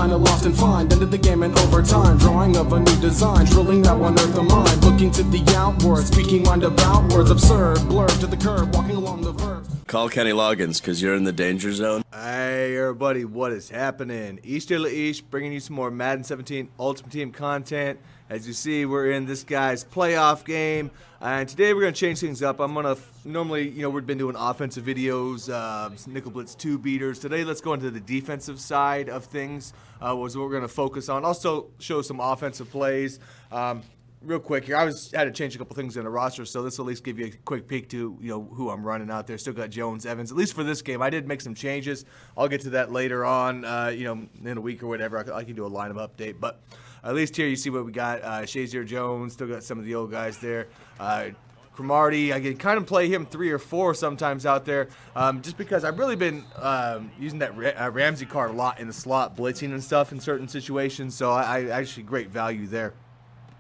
kinda lost and find. Ended the game in overtime, drawing of a new design, drilling that one earth of mine. Looking to the outward, speaking mind about words absurd, blurred to the curb, walking along the verb. Call Kenny Loggins, because you're in the danger zone. Hey everybody, what is happening? East East bringing you some more Madden 17 Ultimate Team content. As you see, we're in this guy's playoff game, and today we're going to change things up. I'm going to, normally, we've been doing offensive videos, nickel blitz 2 beaters. Today, let's go into the defensive side of things, was what we're going to focus on. Also, show some offensive plays. Real quick here, I had to change a couple things in the roster, so this will at least give you a quick peek to who I'm running out there. Still got Jones, Evans, at least for this game. I did make some changes. I'll get to that later on, in a week or whatever. I can do a lineup update, but at least here you see what we got. Shazier Jones, still got some of the old guys there. Cromartie, I can kind of play him 3 or 4 sometimes out there, just because I've really been using that Ramsey card a lot in the slot, blitzing and stuff in certain situations, so I actually great value there.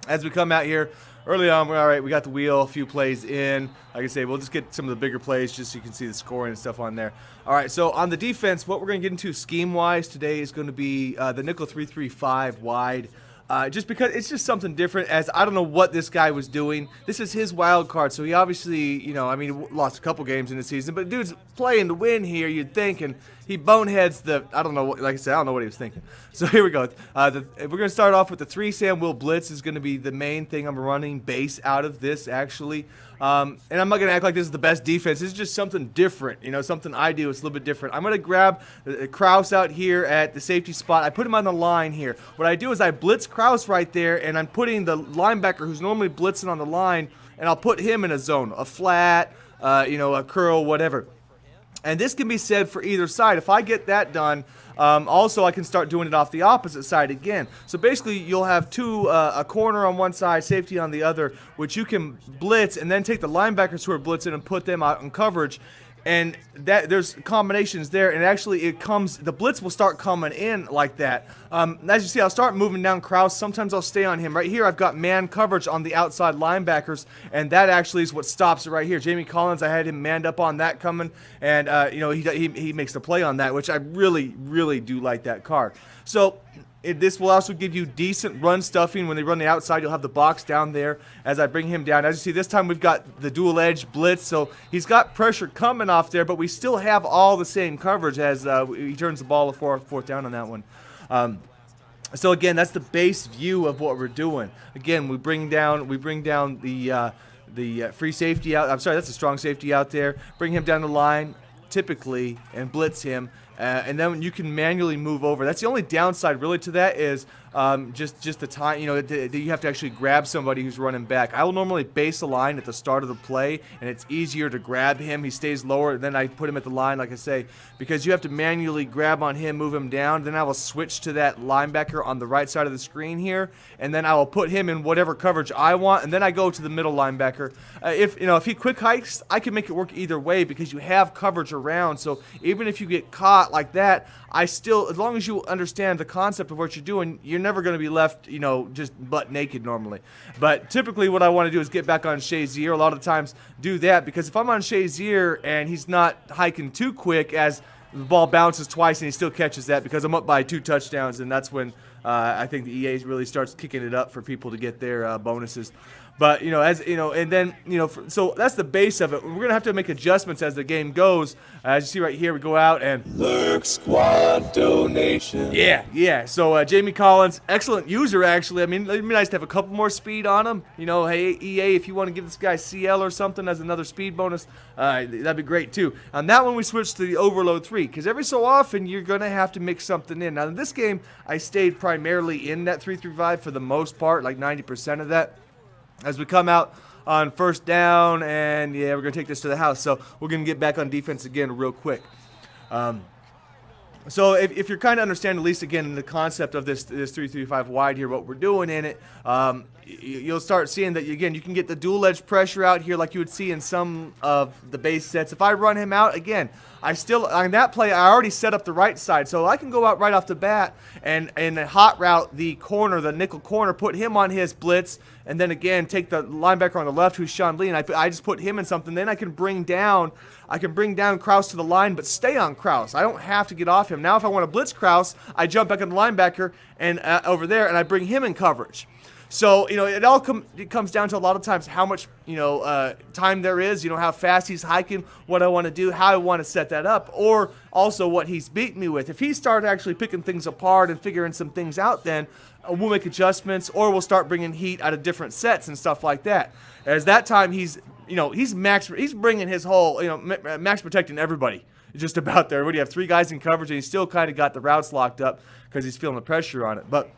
As we come out here, early on, all right, we got the wheel, a few plays in. Like I say, we'll just get some of the bigger plays just so you can see the scoring and stuff on there. All right, so on the defense, what we're going to get into scheme-wise today is going to be the nickel 3-3-5 wide. Just because it's just something different, as I don't know what this guy was doing. This is his wild card, so he obviously, lost a couple games in the season, but dude's playing to win here, you'd think, and he boneheads the, I don't know, like I said, I don't know what he was thinking. So here we go. We're going to start off with the 3 Sam Will Blitz is going to be the main thing I'm running base out of this, actually. And I'm not going to act like this is the best defense. This is just something different, something I do. It's a little bit different. I'm going to grab Kraus out here at the safety spot. I put him on the line here. What I do is I blitz Kraus right there, and I'm putting the linebacker who's normally blitzing on the line, and I'll put him in a zone, a flat, a curl, whatever. And this can be said for either side. If I get that done, also I can start doing it off the opposite side again. So basically you'll have a corner on one side, safety on the other, which you can blitz and then take the linebackers who are blitzing and put them out in coverage. And there's combinations there, and actually the blitz will start coming in like that. As you see, I'll start moving down Kraus. Sometimes I'll stay on him. Right here, I've got man coverage on the outside linebackers, and that actually is what stops it right here. Jamie Collins, I had him manned up on that coming, and he makes the play on that, which I really, really do like that card. So this will also give you decent run stuffing. When they run the outside, you'll have the box down there as I bring him down. As you see, this time we've got the dual edge blitz, so he's got pressure coming off there, but we still have all the same coverage as he turns the ball a fourth down on that one. So again, that's the base view of what we're doing. Again, we bring down the free safety out. I'm sorry, that's a strong safety out there. Bring him down the line, typically, and blitz him. And then you can manually move over. That's the only downside really to that is just the time, you have to actually grab somebody who's running back. I will normally base a line at the start of the play, and it's easier to grab him. He stays lower, and then I put him at the line, like I say, because you have to manually grab on him, move him down. Then I will switch to that linebacker on the right side of the screen here, and then I will put him in whatever coverage I want, and then I go to the middle linebacker. If he quick hikes, I can make it work either way because you have coverage around. So even if you get caught like that, as long as you understand the concept of what you're doing, you're never going to be left, just butt naked normally. But typically what I want to do is get back on Shazier. A lot of the times do that, because if I'm on Shazier and he's not hiking too quick, as the ball bounces twice and he still catches that, because I'm up by 2 touchdowns, and that's when I think the EA really starts kicking it up for people to get their bonuses. But, and then, so that's the base of it. We're going to have to make adjustments as the game goes. As you see right here, we go out and Lurk Squad donation. Yeah. So Jamie Collins, excellent user, actually. I mean, it'd be nice to have a couple more speed on him. Hey, EA, if you want to give this guy CL or something as another speed bonus, that'd be great, too. On that one, we switched to the Overload 3, because every so often, you're going to have to mix something in. Now, in this game, I stayed primarily in that 3-3-5 for the most part, like 90% of that. As we come out on first down, and we're going to take this to the house. So we're going to get back on defense again real quick. So if you're kind of understanding, at least again, the concept of this 3-3-5 wide here, what we're doing in it, you'll start seeing that, again, you can get the dual edge pressure out here like you would see in some of the base sets. If I run him out, again, on that play, I already set up the right side, so I can go out right off the bat and hot route the corner, the nickel corner, put him on his blitz, and then again take the linebacker on the left, who's Sean Lee, and I just put him in something. Then I can bring down Kraus to the line, but stay on Kraus. I don't have to get off him. Now if I want to blitz Kraus, I jump back on the linebacker and over there, and I bring him in coverage. So, it comes down to a lot of times how much, time there is, how fast he's hiking, what I want to do, how I want to set that up, or also what he's beating me with. If he started actually picking things apart and figuring some things out, then we'll make adjustments, or we'll start bringing heat out of different sets and stuff like that. As that time, he's bringing his whole, max protecting everybody just about there. What do you have, 3 guys in coverage, and he's still kind of got the routes locked up because he's feeling the pressure on it. But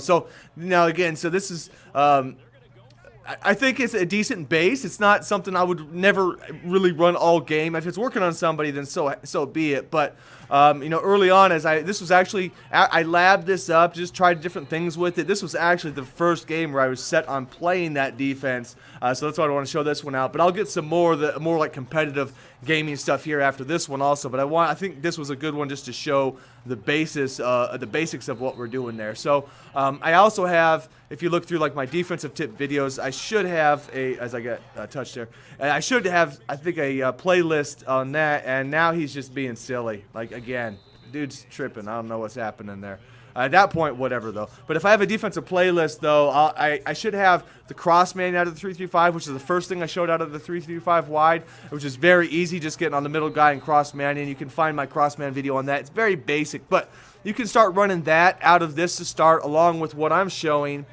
so now again, so this is, I think it's a decent base. It's not something I would never really run all game. If it's working on somebody, then so be it. But early on, this was actually, I labbed this up, just tried different things with it. This was actually the first game where I was set on playing that defense. So that's why I want to show this one out. But I'll get some more like competitive gaming stuff here after this one also. But I think this was a good one just to show the basics of what we're doing there. So I also have, if you look through like my defensive tip videos, I should have as I got touched there, I should have, I think, a playlist on that. And now he's just being silly. Like, again, dude's tripping. I don't know what's happening there. At that point, whatever, though. But if I have a defensive playlist, though, I should have the cross man out of the 3-3-5, which is the first thing I showed out of the 3-3-5 wide, which is very easy, just getting on the middle guy and cross man. And you can find my cross man video on that. It's very basic, but you can start running that out of this to start, along with what I'm showing.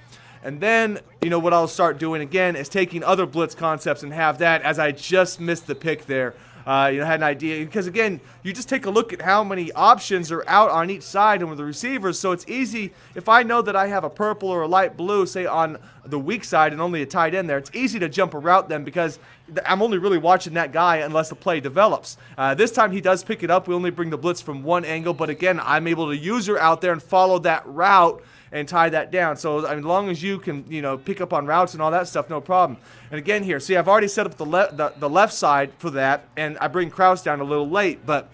And then, what I'll start doing again is taking other blitz concepts and have that, as I just missed the pick there. Had an idea, because again, you just take a look at how many options are out on each side and with the receivers, so it's easy. If I know that I have a purple or a light blue, say on the weak side, and only a tight end there, it's easy to jump a route then, because I'm only really watching that guy unless the play develops. This time he does pick it up. We only bring the blitz from one angle, but again, I'm able to use her out there and follow that route and tie that down. So as long as you can, pick up on routes and all that stuff, no problem. And again here, see, I've already set up the left side for that, and I bring Kraus down a little late, but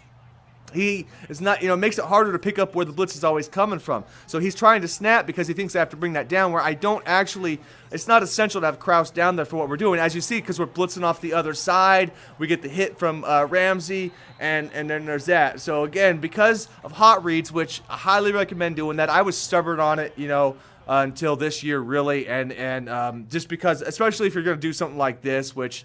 he is not, makes it harder to pick up where the blitz is always coming from. So he's trying to snap because he thinks I have to bring that down, where I don't actually. It's not essential to have Kraus down there for what we're doing. As you see, because we're blitzing off the other side, we get the hit from Ramsey, and then there's that. So again, because of hot reads, which I highly recommend doing that, I was stubborn on it, until this year, really, and just because, especially if you're going to do something like this, which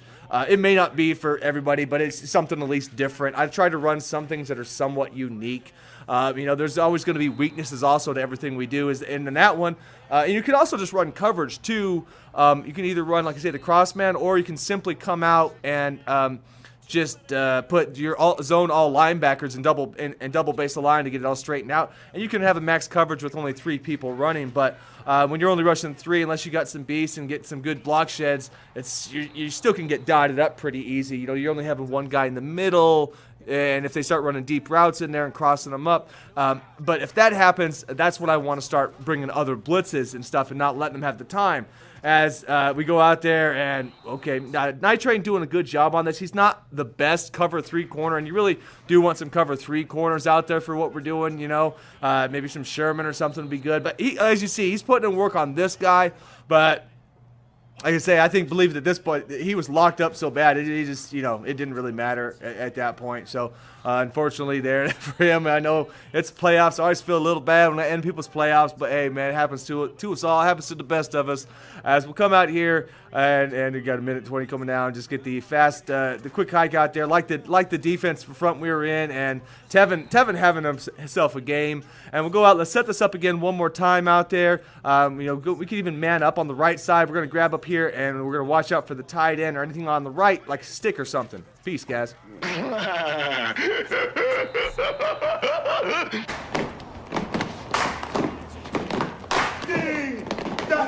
it may not be for everybody, but it's something at least different. I try to run some things that are somewhat unique. There's always going to be weaknesses also to everything we do. And in that one, and you can also just run coverage too. You can either run, like I say, the cross man, or you can simply come out and just put your zone all linebackers and double base the line to get it all straightened out. And you can have a max coverage with only 3 people running. But when you're only rushing 3, unless you got some beasts and get some good block sheds, you still can get dotted up pretty easy. You're only having one guy in the middle, and if they start running deep routes in there and crossing them up. But if that happens, that's when I want to start bringing other blitzes and stuff and not letting them have the time. As we go out there, and okay, Night Train doing a good job on this. He's not the best cover 3 corner, and you really do want some cover 3 corners out there for what we're doing. Maybe some Sherman or something would be good. But as you see, he's putting in work on this guy. But like I say, I believe at this point he was locked up so bad, it just it didn't really matter at that point. So unfortunately, there for him, I know it's playoffs. I always feel a little bad when I end people's playoffs, but hey, man, it happens to us all. It happens to the best of us. As we'll come out here and we got a minute 20 coming down, just get the the quick hike out there, like the defense front we were in, and Tevin having himself a game. And we'll go out. Let's set this up again one more time out there. We can even man up on the right side. We're gonna grab up here, and we're gonna watch out for the tight end or anything on the right, like a stick or something. Peace, guys. That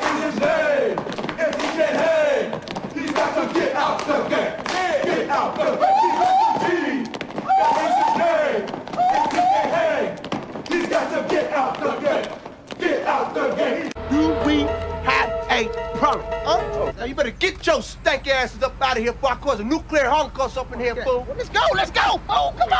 is his name. If he get hay, he's got to get out the game. Get out the game. He's got to be. That is his name. If he get hay, he's got to get out the game. Get out the game. Do we have A problem. Now you better get your stank asses up out of here before I cause a nuclear holocaust up in here, fool. Let's go, fool. Come on.